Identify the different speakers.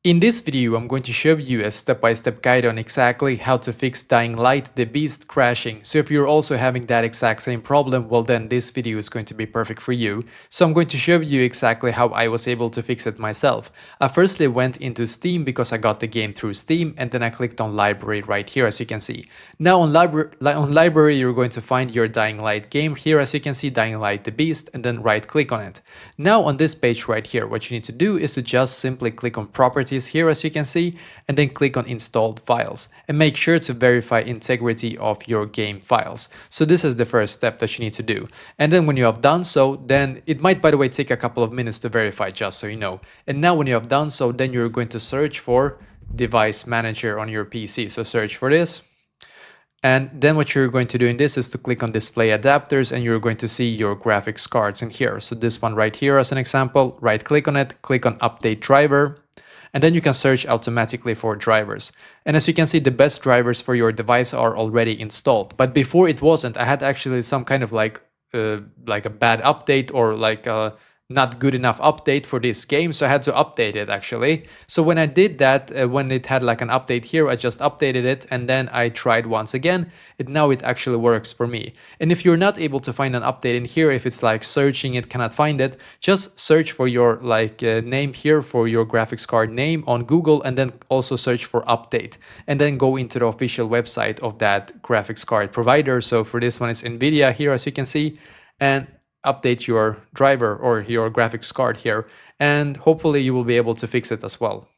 Speaker 1: In this video, I'm going to show you a step-by-step guide on exactly how to fix Dying Light the Beast crashing. So if you're also having that exact same problem, well then this video is going to be perfect for you. So I'm going to show you exactly how I was able to fix it myself. I firstly went into Steam because I got the game through Steam, and then I clicked on Library right here, as you can see. Now on Library, you're going to find your Dying Light game here, as you can see, Dying Light the Beast, and then right click on it. Now on this page right here, what you need to do is to just simply click on Properties here, as you can see, and then click on Installed Files, and make sure to verify integrity of your game files. So this is the first step that you need to do. And then when you have done so, then it might, by the way, take a couple of minutes to verify, just so you know. And now when you have done so, then you're going to search for Device Manager on your PC. So search for this. And then what you're going to do in this is to click on Display Adapters, and you're going to see your graphics cards in here. So this one right here as an example, right click on it, click on Update Driver, and then you can search automatically for drivers. And as you can see, the best drivers for your device are already installed. But before it wasn't. I had actually some kind of like a bad update, or like a not good enough update for this game, so I had to update it actually. So when I did that, when it had like an update here, I just updated it, and then I tried once again, and now it actually works for me. And if you're not able to find an update in here, if it's like searching it, cannot find it, just search for your name here, for your graphics card name on Google, and then also search for update, and then go into the official website of that graphics card provider. So for this one, it's Nvidia here, as you can see, and update your driver or your graphics card here, and hopefully you will be able to fix it as well.